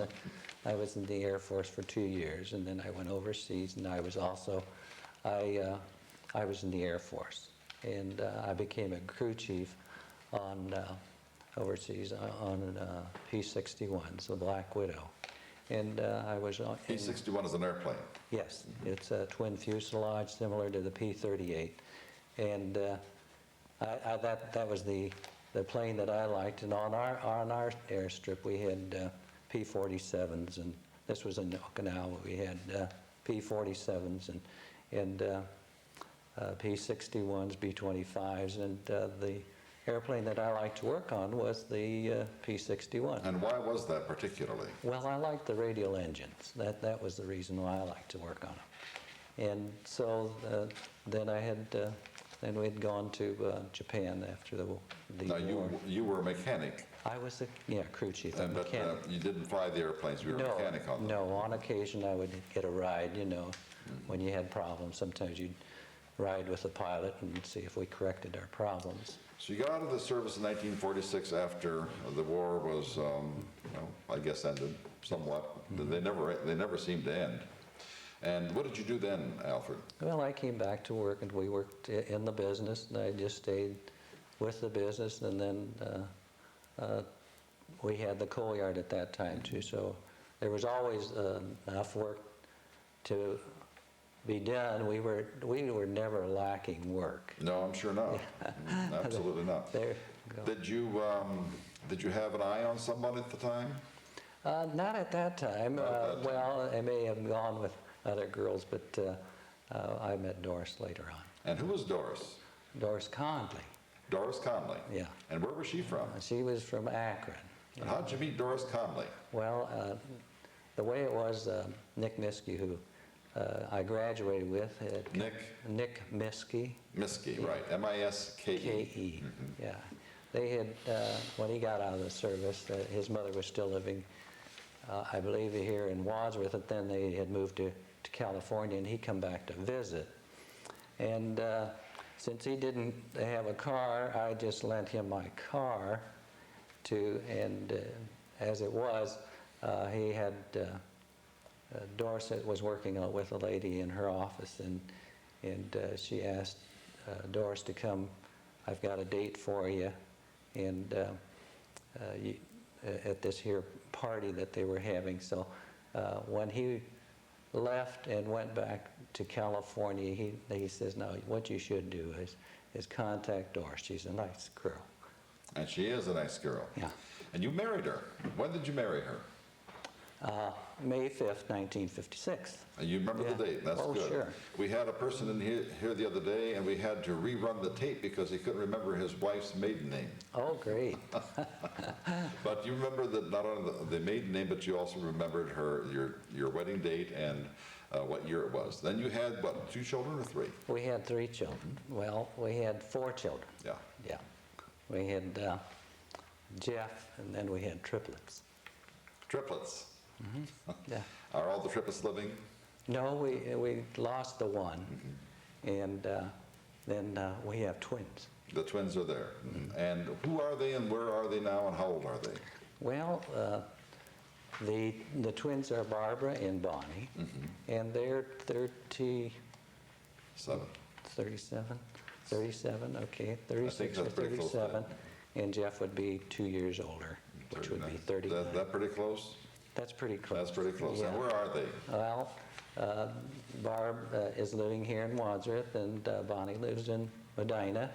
I was in the Air Force for 2 years, and then I went overseas, and I was also, I was in the Air Force, and I became a crew chief on overseas on P-61, so Black Widow, and I was on. P-61 is an airplane. Yes, it's a twin fuselage similar to the P-38, and that was the plane that I liked. And on our airstrip we had P-47s, and this was in Okinawa. We had P-47s and P-61s, B-25s, and the airplane that I liked to work on was the P-61. And why was that particularly? Well, I liked the radial engines. That was the reason why I liked to work on them. And so then I had, then we'd gone to Japan after the Now, war. you were a mechanic, I was a crew chief, a but mechanic. you didn't fly the airplanes, you were a mechanic on them. No, on occasion I would get a ride, when you had problems. Sometimes you'd ride with the pilot and see if we corrected our problems. So you got out of the service in 1946 after the war was, I guess ended somewhat. They never seemed to end. And what did you do then, Alfred? Well, I came back to work, and we worked in the business, and I just stayed with the business, and then we had the coal yard at that time too, so there was always enough work to be done. We were never lacking work. No, I'm sure not. Absolutely not. There you go. Did you have an eye on someone at the time? Not at that time. Not at that time. Well, I may have gone with other girls, but I met Doris later on. And who was Doris? Doris Conley. Doris Conley? Yeah. And where was she from? She was from Akron. And how did you meet Doris Conley? Well, the way it was, Nick Miskey, who I graduated with. Nick Miskey. Miskey, right. M-I-S-K-E. K-E, yeah. They had, when he got out of the service, his mother was still living, I believe, here in Wadsworth, and then they had moved to California, and he come back to visit. And since he didn't have a car, I just lent him my car and as it was, he had, Doris was working with a lady in her office, and she asked Doris to come. I've got a date for you, and at this here party that they were having. So when he left and went back to California, he says, "Now, what you should do is contact Doris. She's a nice girl." And she is a nice girl. Yeah. And you married her. When did you marry her? May 5th, 1956. And you remember the date. That's Oh, good. sure. We had a person in here the other day, and we had to rerun the tape because he couldn't remember his wife's maiden name. Oh, great. But you remember that not only the maiden name, but you also remembered your wedding date and what year it was. Then you had, what, 2 children or 3? We had 3 children. Well, we had 4 children. Yeah. Yeah. We had Jeff, and then we had triplets. Triplets. Yeah. Are all the triplets living? No, we lost the one, and then we have twins. The twins are there. And who are they, and where are they now, and how old are they? Well, the twins are Barbara and Bonnie, and they're 37, okay, 36 or that's pretty close 37, and Jeff would be 2 years older, which would be 39. That pretty close? That's pretty close. That's pretty close. Yeah. And where are they? Well, Barb is living here in Wadsworth, and Bonnie lives in Medina,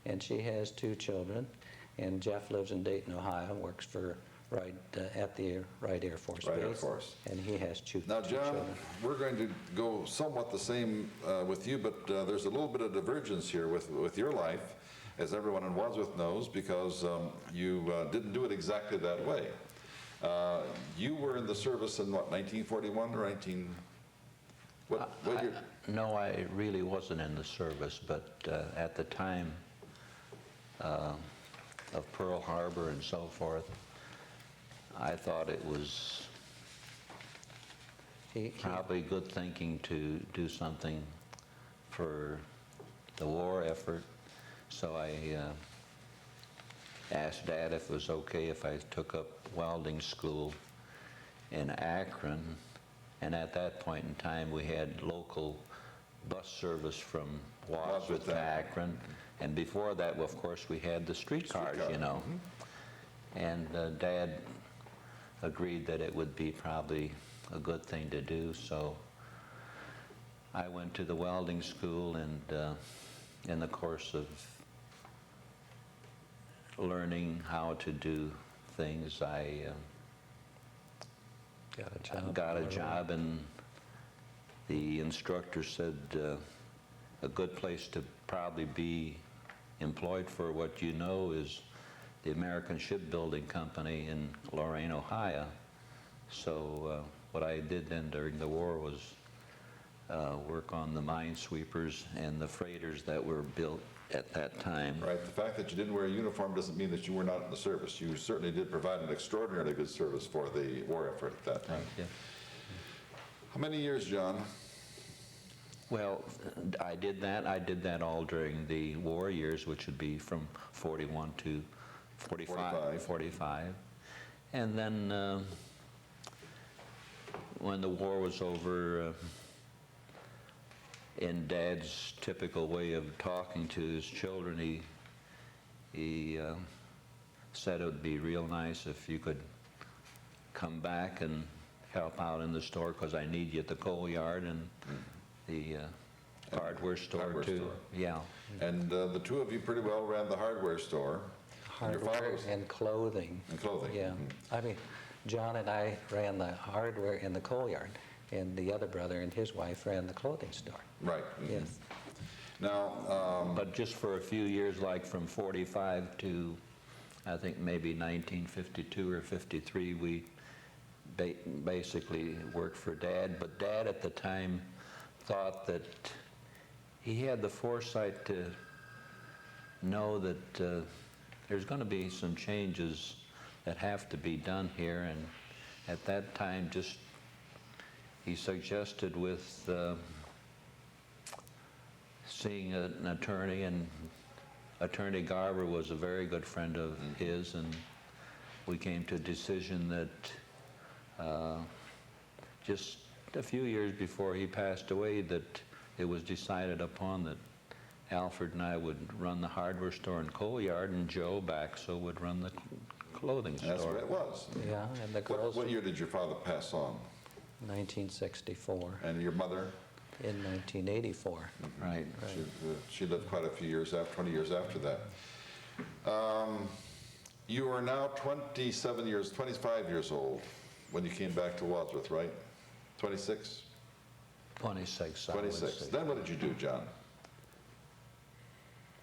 and she has 2 children. And Jeff lives in Dayton, Ohio, and works for at the Wright Air Force Wright Base. Air Force. And he has 2 Now, John, children. we're going to go somewhat the same with you, but there's a little bit of divergence here with your life, as everyone in Wadsworth knows, because you didn't do it exactly that way. You were in the service in what, 1941 or 19... What year? No, I really wasn't in the service, but at the time of Pearl Harbor and so forth, I thought it was probably good thinking to do something for the war effort. So I asked Dad if it was okay if I took up welding school, in Akron, and at that point in time, we had local bus service from Wadsworth to Akron, and before that, of course, we had the streetcars, you know. And Dad agreed that it would be probably a good thing to do, so I went to the welding school, and in the course of learning how to do things, I got a job, and the instructor said a good place to probably be employed for what you know is the American Shipbuilding Company in Lorain, Ohio. So what I did then during the war was work on the minesweepers and the freighters that were built at that time. Right. The fact that you didn't wear a uniform doesn't mean that you were not in the service. You certainly did provide an extraordinarily good service for the war effort at that time. Yeah. How many years, John? Well, I did that. I did that all during the war years, which would be from 41 to 45. And then when the war was over, in Dad's typical way of talking to his children, he said it would be real nice if you could come back and help out in the store, because I need you at the coal yard and the hardware store too. Yeah. And the two of you pretty well ran the hardware store. And your father Hardware was- and clothing. And clothing. Yeah. I mean, John and I ran the hardware in the coal yard, and the other brother and his wife ran the clothing store. Right. Yes. Now, But just for a few years, like from 45 to, I think maybe 1952 or 53, we basically worked for Dad. But Dad at the time thought that he had the foresight to know that there's going to be some changes that have to be done here. And at that time, just he suggested with seeing an attorney, and Attorney Garber was a very good friend of his, and we came to a decision that just a few years before he passed away, that it was decided upon that Alfred and I would run the hardware store and coal yard, and Joe Basco would run the clothing store. that's what it was. Yeah, and the girls, What year did your father pass on? 1964, And your mother? in 1984. Right. She lived quite a few years after, 20 years after that. You are now 25 years old when you came back to Wadsworth, right? 26? 26, I would 26. say. Then what did you do, John?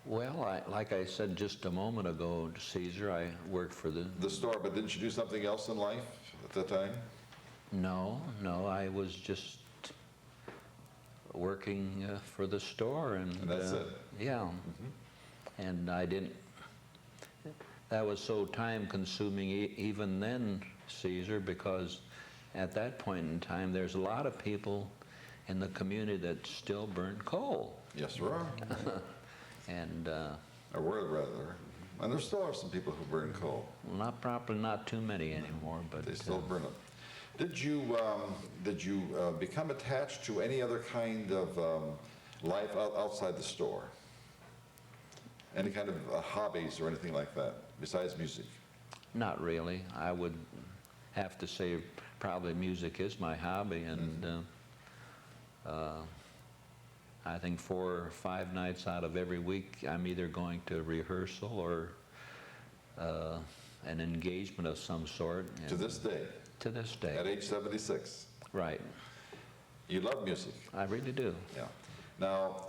Well, like I said just a moment ago, Caesar, I worked for The store, but didn't you do something else in life at that time? No, I was just working for the store, and that's it? Yeah. And I didn't, that was so time-consuming even then, Caesar, because at that point in time, there's a lot of people in the community that still burn coal. Yes, there are. And Or were, rather. And there still are some people who burn coal. probably not too many anymore, but They still burn it. Did you become attached to any other kind of life outside the store? Any kind of hobbies or anything like that besides music? not really. I would have to say probably music is my hobby, and I think 4 or 5 nights out of every week I'm either going to rehearsal or an engagement of some sort. To this day? To this day. At age 76? Right. You love music? I really do. Yeah. Now,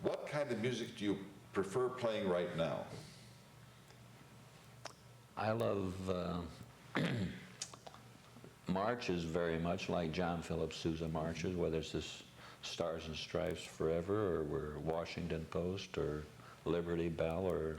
what kind of music do you prefer playing right now? I love marches very much, like John Philip Sousa marches, whether it's this Stars and Stripes Forever, or we're Washington Post, or Liberty Bell, or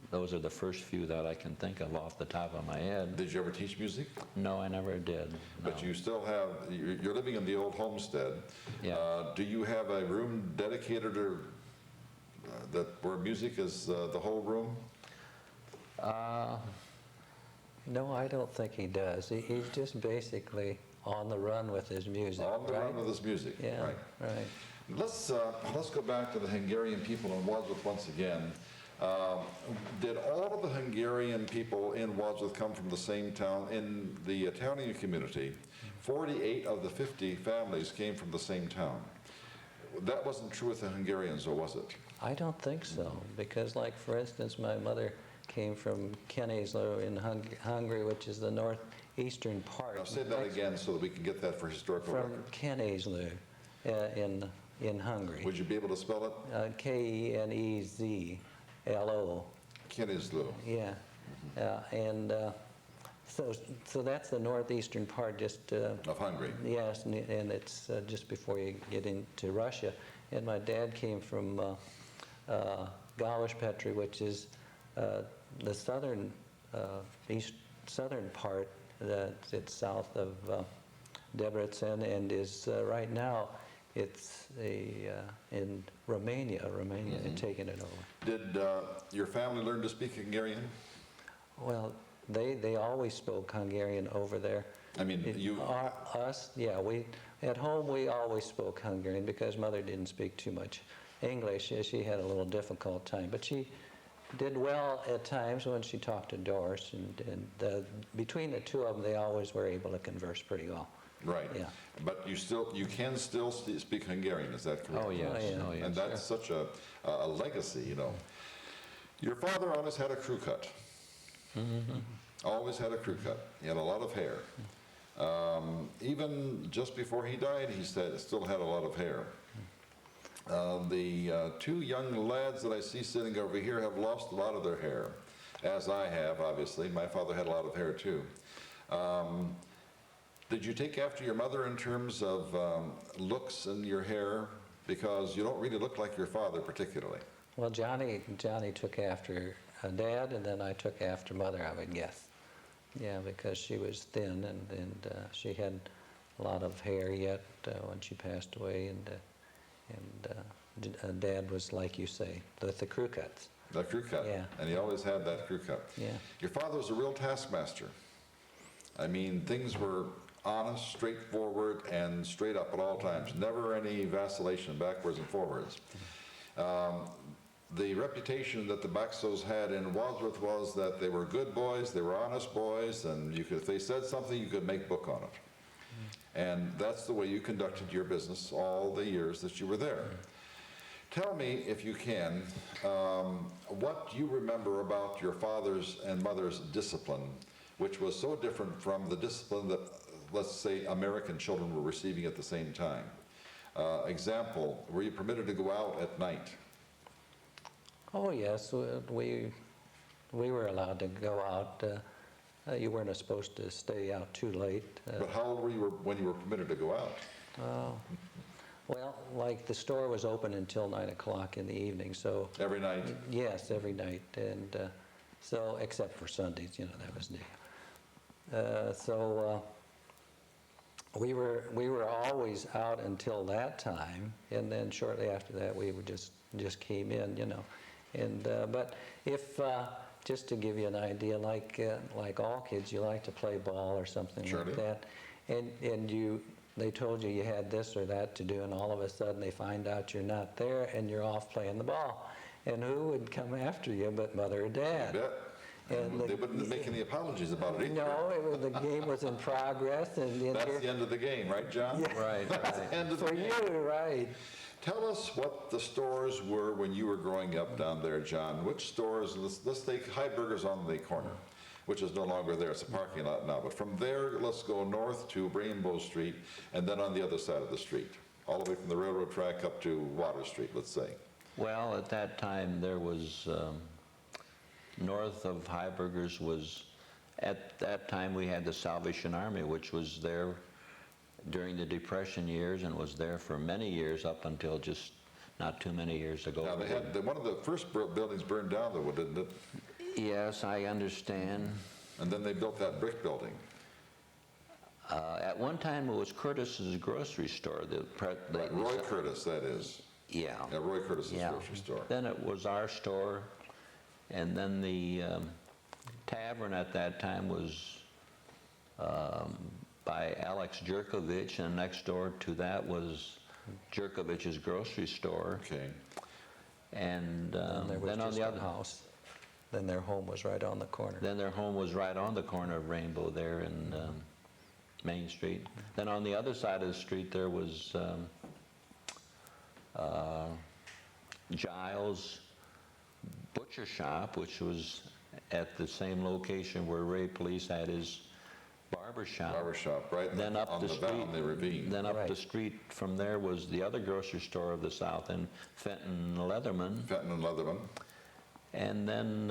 those are the first few that I can think of off the top of my head. Did you ever teach music? No, I never did. But no. you still have, you're living in the old homestead. Yeah. Do you have a room dedicated to, where music is the whole room? No, I don't think he does. He's just basically on the run with his music, On the right? run with his music. Yeah, Right. right. Let's go back to the Hungarian people in Wadsworth once again. Did all of the Hungarian people in Wadsworth come from the same town? In the Italian community, 48 of the 50 families came from the same town. That wasn't true with the Hungarians, or was it? I don't think so, because like, for instance, my mother came from Kenizlo in Hungary, which is the northeastern part. Now say that again so that we can get that for historical From record. Kenizlo in Hungary. Would you be able to spell it? Kenezlo. Kenizlo. Yeah. So that's the northeastern part, just Of Hungary. yes, and it's just before you get into Russia. And my dad came from Galoshpetri, which is the southern southern part. It's south of Debrecen, and is right now it's in Romania. Romania had taken it over. Did your family learn to speak Hungarian? Well, they always spoke Hungarian over there. I mean, you... Us, yeah, at home we always spoke Hungarian because Mother didn't speak too much English. She had a little difficult time, but she did well at times when she talked to Doris, and between the two of them, they always were able to converse pretty well. Right. Yeah. But you can still speak Hungarian, is that correct? Oh, yes. Oh, yeah. Oh, yes. And that's such a legacy, you know. Your father always had a crew cut. Always had a crew cut. He had a lot of hair. Even just before he died, he said still had a lot of hair. The two young lads that I see sitting over here have lost a lot of their hair, as I have, obviously. My father had a lot of hair, too. Did you take after your mother in terms of looks in your hair? Because you don't really look like your father, particularly. Well, Johnny took after Dad, and then I took after Mother, I would guess. Yeah, because she was thin, and she had a lot of hair yet when she passed away, and Dad was, like you say, with the crew cuts. The crew cut. Yeah. And he always had that crew cut. Yeah. Your father was a real taskmaster. I mean, things were honest, straightforward, and straight up at all times. Never any vacillation backwards and forwards. The reputation that the Bascos had in Wadsworth was that they were good boys, they were honest boys, and if they said something, you could make book on it. And that's the way you conducted your business all the years that you were there. Tell me, if you can, what you remember about your father's and mother's discipline, which was so different from the discipline that, let's say, American children were receiving at the same time. Example, were you permitted to go out at night? Oh yes, we were allowed to go out. You weren't supposed to stay out too late. But how old were you when you were permitted to go out? Well, like the store was open until 9 o'clock in the evening, so Every night? yes, every night, and so except for Sundays, that was day. We were always out until that time, and then shortly after that we were just came in, and but if just to give you an idea, like all kids, you like to play ball or something Surely. like that, and they told you had this or that to do, and all of a sudden they find out you're not there and you're off playing the ball, and who would come after you but Mother or Dad? You bet. And They wouldn't make any apologies about it either. No, the game was in progress, and That's the end of the game, right, John? Yeah. Right, That's right. the end of the for game. you, right? Tell us what the stores were when you were growing up down there, John. Which stores? Let's take Heiberger's on the corner, which is no longer there. It's a parking lot now. But from there, let's go north to Rainbow Street, and then on the other side of the street, all the way from the railroad track up to Water Street, let's say. Well, at that time, there was, north of Heiberger's was, at that time, we had the Salvation Army, which was there during the Depression years and was there for many years up until just not too many years ago. Now, they had one of the first buildings burned down, though, didn't it? Yes, I understand. And then they built that brick building. At one time, it was Curtis's grocery store. Right, Roy Curtis, that is. Yeah. Yeah, Roy Curtis's Yeah. grocery store. Then it was our store, and then the tavern at that time was by Alex Jerkovich, and next door to that was Jerkovich's grocery store. Okay. And And there was then on just the a other house. Then their home was right on the corner. Then their home was right on the corner of Rainbow there in Main Street. Then on the other side of the street there was Giles Butcher Shop, which was at the same location where Ray Police had his barber shop. Barber shop, right Then up on the the street, on the ravine. Then up Right. the street from there was the other grocery store of the South End, Fenton Leatherman. Fenton and Leatherman. And then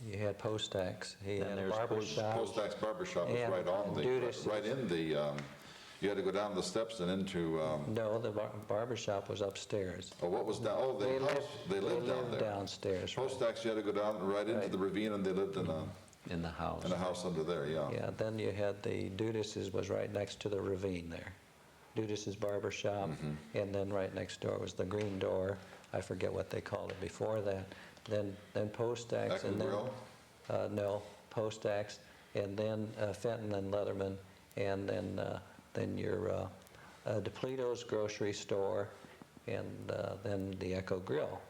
You had Postax. He Then had a there's barber shop. Postax Barber Shop was And right on the, Dudas right in the, you had to go down the steps and into, No, the barber shop was upstairs. oh, what was down, oh, They they lived down there. downstairs. Right. Postax, you had to go down right into Right. the ravine, and they lived in in the house. a house under there, yeah. Yeah, then you had the Dudas's was right next to the ravine there. Dudas's barber shop, Mm-hmm. and then right next door was the Green Door. I forget what they called it before that. Then Postax, Echo and then Grill? no, Postax, and then Fenton and Leatherman, and then your DePleto's grocery store, and then the Echo Grill,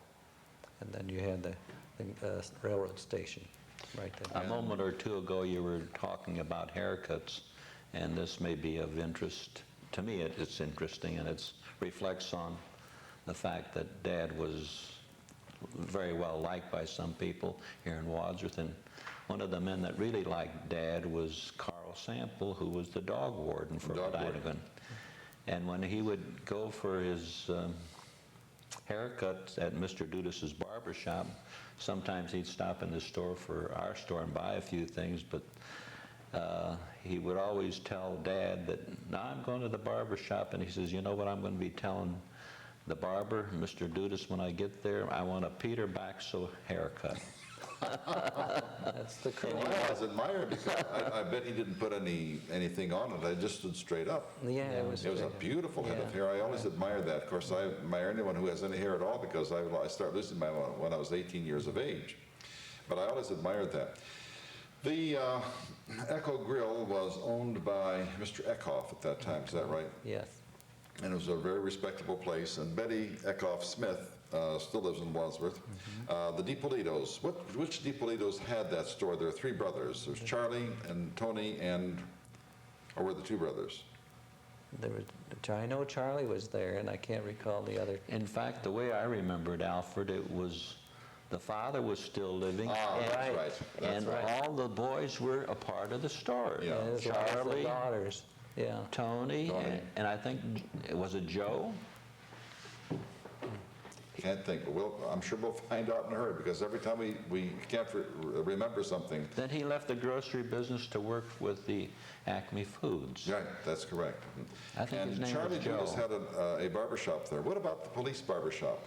and then you had the railroad station right there. A moment or two ago, you were talking about haircuts, and this may be of interest. To me, it's interesting, and it reflects on the fact that Dad was very well liked by some people here in Wadsworth, and one of the men that really liked Dad was Carl Sample, who was the dog warden for Dog warden. Medina. And when he would go for his haircut at Mr. Dudas's barber shop, sometimes he'd stop in the store for our store and buy a few things, but he would always tell Dad that, now I'm going to the barber shop, and he says, you know what I'm going to be telling the barber, Mr. Dudas, when I get there, I want a Peter Baxo haircut. That's the Well, cool. I always admired, because I bet he didn't put anything on it, I just stood straight up. Yeah, it was. It was a beautiful head of hair. I always admired that. Of course, I admire anyone who has any hair at all, because I started losing mine when I was 18 years of age. But I always admired that. The Echo Grill was owned by Mr. Eckhoff at that time, is that right? Yes. And it was a very respectable place. And Betty Eckhoff Smith still lives in Wadsworth. The DiPolitos, which DiPolitos had that store? There are three brothers. There's Charlie and Tony, or were the two brothers? There was, I know Charlie was there, and I can't recall the other. In fact, the way I remembered Alfred, it was the father was still living, That's Right. right. That's and right. all the boys were a part of the story. Yeah. His wife, the Charlie, daughters. Yeah. Tony, Tony. and I think, was it Joe? Can't think, but I'm sure we'll find out in a hurry, because every time we can't remember something. Then he left the grocery business to work with the Acme Foods. Right, that's correct. I think and his name Charlie was Joe. Judas had a barber shop there. What about the police barber shop?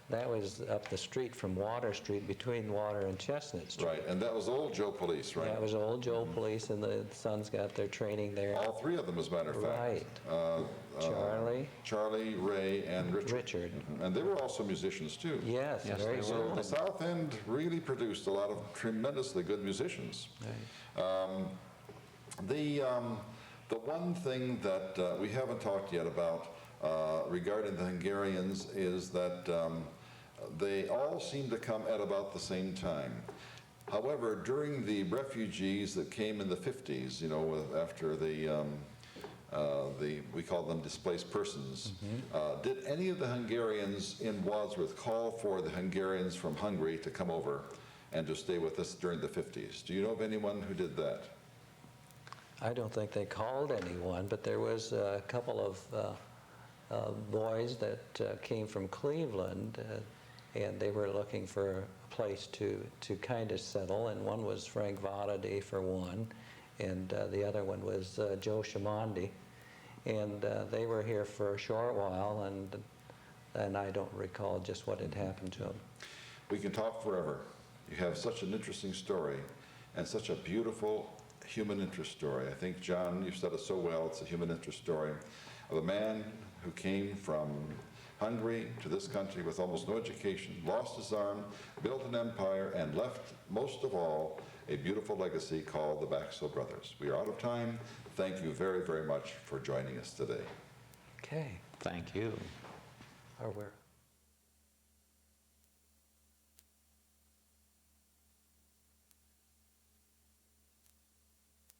That was up the street from Water Street, between Water and Chestnut Street. Right, and that was old Joe Police, right? That was old Joe Police, and the sons got their training there. All three of them, as a matter of fact. Right. Charlie. Charlie, Ray, and Richard. Richard. And they were also musicians, too. Yes, Yes, very they So good. the South End really produced a lot of tremendously good musicians. The one thing that we haven't talked yet about regarding the Hungarians is that they all seem to come at about the same time. However, during the refugees that came in the 50s, you know, after we call them displaced persons, did any of the Hungarians in Wadsworth call for the Hungarians from Hungary to come over and to stay with us during the 50s? Do you know of anyone who did that? I don't think they called anyone, but there was a couple of boys that came from Cleveland, and they were looking for a place to kind of settle, and one was Frank Vadady for one, and the other one was Joe Shimondi, and they were here for a short while, and I don't recall just what had happened to them. We can talk forever. You have such an interesting story and such a beautiful human interest story. I think, John, you've said it so well. It's a human interest story of a man who came from Hungary to this country with almost no education, lost his arm, built an empire, and left, most of all, a beautiful legacy called the Basco Brothers. We are out of time. Thank you very, very much for joining us today. Okay. Thank you. Or we're